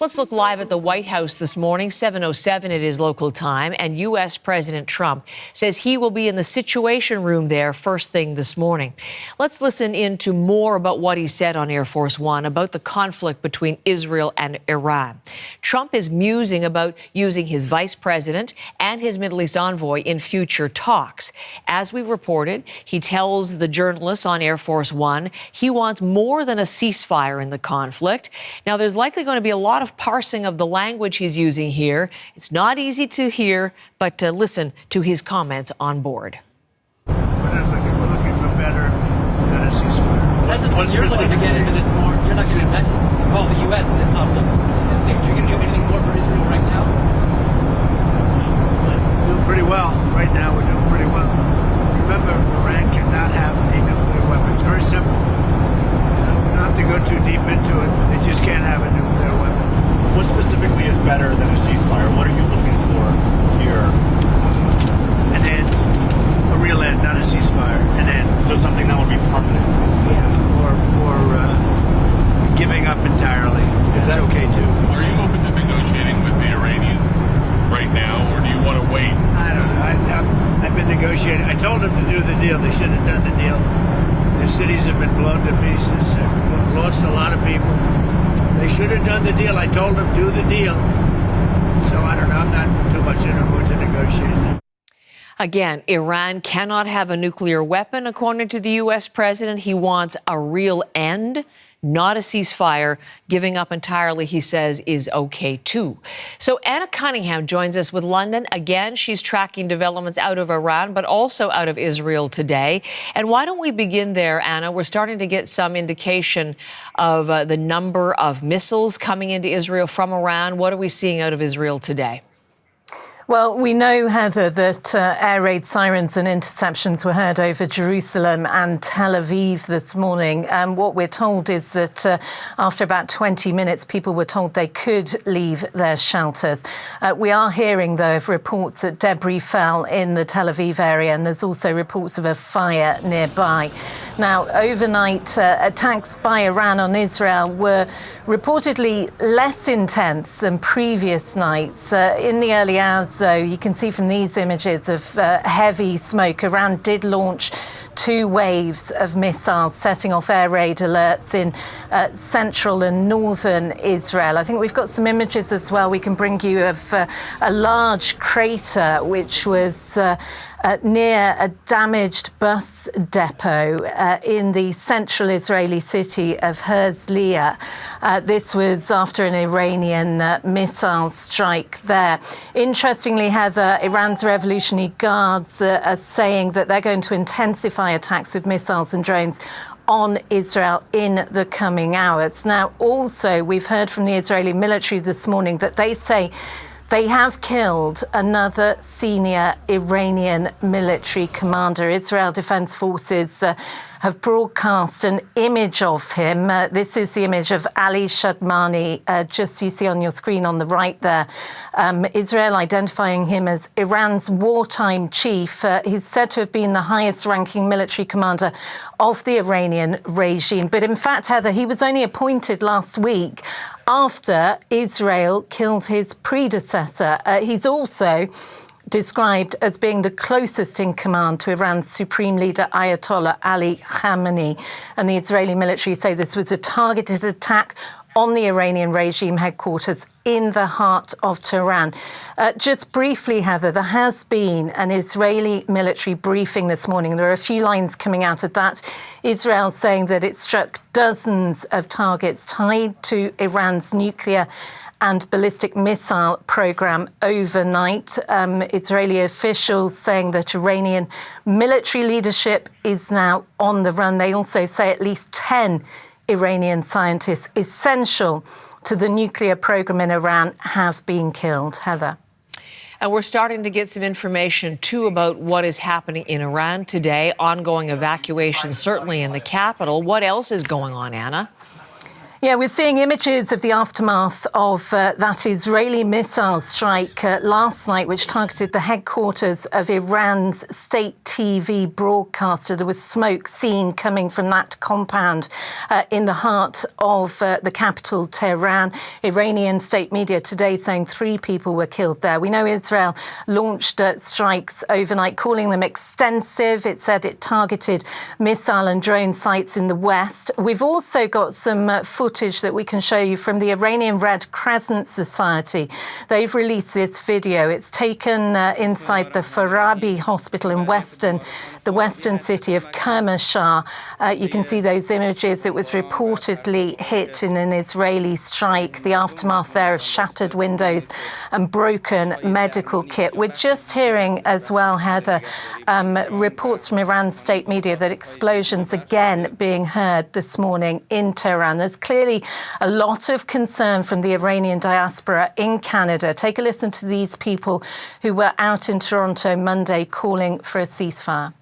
Let's look live at the White House this morning, 7:07 it is local time, and U.S. President Trump says he will be in the Situation Room there first thing this morning. Let's listen in to more about what he said on Air Force One about the conflict between Israel and Iran. Trump is musing about using his vice president and his Middle East envoy in future talks. As we reported, he tells the journalists on Air Force One he wants more than a ceasefire in the conflict. Now, there's likely going to be a lot of parsing of the language he's using here. It's not easy to hear, but listen to his comments on board. We're looking for better than a ceasefire. That's just what you're looking to get into this more. You're not going to involve the U.S. in this conflict at this stage. Are you going to do anything more for Israel right now? We're doing pretty well. Right now, we're doing pretty well. Remember, Iran cannot have a nuclear weapon. It's very simple. We don't have to go too deep into it. They just can't have a nuclear weapon. What specifically is better than a ceasefire? What are you looking for here? An end. A real end, not a ceasefire. An end. So something that would be permanent? Yeah. Or giving up entirely. That's okay, too. Are you open to negotiating with the Iranians right now, or do you want to wait? I don't know. I've been negotiating. I told them to do the deal. They should have done the deal. Their cities have been blown to pieces. They've lost a lot of people. They should have done the deal. I told them, do the deal. So I don't know. I'm not too much in a mood to negotiate. Again, Iran cannot have a nuclear weapon, according to the U.S. president. He wants a real end, not a ceasefire. Giving up entirely, he says, is okay, too. So Anna Cunningham joins us with London. Again, she's tracking developments out of Iran, but also out of Israel today. And why don't we begin there, Anna? We're starting to get some indication of the number of missiles coming into Israel from Iran. What are we seeing out of Israel today? Well, we know, Heather, that air raid sirens and interceptions were heard over Jerusalem and Tel Aviv this morning. And what we're told is that after about 20 minutes, people were told they could leave their shelters. We are hearing, though, of reports that debris fell in the Tel Aviv area, and there's also reports of a fire nearby. Now, overnight attacks by Iran on Israel were reportedly less intense than previous nights. In the early hours, though, you can see from these images of heavy smoke. Iran did launch 2 waves of missiles, setting off air raid alerts in central and northern Israel. I think we've got some images as well we can bring you of a large crater which was near a damaged bus depot in the central Israeli city of Herzliya. This was after an Iranian missile strike there. Interestingly, Heather, Iran's Revolutionary Guards are saying that they're going to intensify attacks with missiles and drones on Israel in the coming hours. Now, also, we've heard from the Israeli military this morning that they say they have killed another senior Iranian military commander. Israel Defense Forces have broadcast an image of him. This is the image of Ali Shadmani, just you see on your screen on the right there. Israel identifying him as Iran's wartime chief. He's said to have been the highest-ranking military commander of the Iranian regime. But in fact, Heather, he was only appointed last week after Israel killed his predecessor. He's also described as being the closest in command to Iran's supreme leader, Ayatollah Ali Khamenei. And the Israeli military say this was a targeted attack on the Iranian regime headquarters in the heart of Tehran. Just briefly, Heather, there has been an Israeli military briefing this morning. There are a few lines coming out of that. Israel saying that it struck dozens of targets tied to Iran's nuclear and ballistic missile program overnight. Israeli officials saying that Iranian military leadership is now on the run. They also say at least 10 Iranian scientists essential to the nuclear program in Iran have been killed. Heather. And we're starting to get some information, too, about what is happening in Iran today. Ongoing evacuations, certainly in the capital. What else is going on, Anna? Yeah, we're seeing images of the aftermath of that Israeli missile strike last night, which targeted the headquarters of Iran's state TV broadcaster. There was smoke seen coming from that compound in the heart of the capital, Tehran. Iranian state media today saying 3 people were killed there. We know Israel launched strikes overnight, calling them extensive. It said it targeted missile and drone sites in the west. We've also got some footage that we can show you from the Iranian Red Crescent Society. They've released this video. It's taken inside the Farabi Hospital in the western city of Kermanshah. You can see those images. It was reportedly hit in an Israeli strike. The aftermath there of shattered windows and broken medical kit. We're just hearing as well, Heather, reports from Iran's state media that explosions again being heard this morning in Tehran. There's clearly a lot of concern from the Iranian diaspora in Canada. Take a listen to these people who were out in Toronto Monday calling for a ceasefire.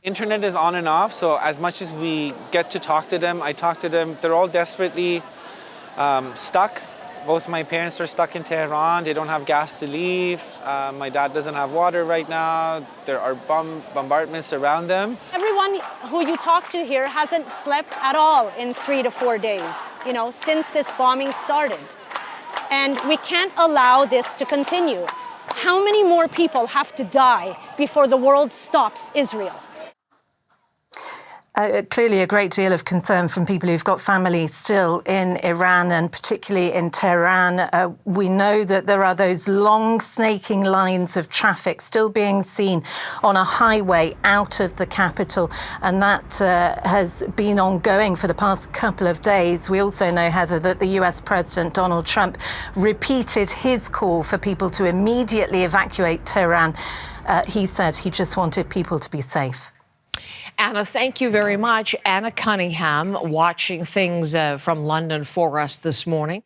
Internet is on and off, so as much as we get to talk to them, I talk to them. They're all desperately stuck. Both my parents are stuck in Tehran. They don't have gas to leave. My dad doesn't have water right now. There are bombardments around them. Everyone who you talk to here hasn't slept at all in 3 to 4 days, since this bombing started. And we can't allow this to continue. How many more people have to die before the world stops Israel? Clearly a great deal of concern from people who've got family still in Iran and particularly in Tehran. We know that there are those long snaking lines of traffic still being seen on a highway out of the capital, and that has been ongoing for the past couple of days. We also know, Heather, that the US President Donald Trump repeated his call for people to immediately evacuate Tehran. He said he just wanted people to be safe. Anna, thank you very much. Anna Cunningham watching things from London for us this morning.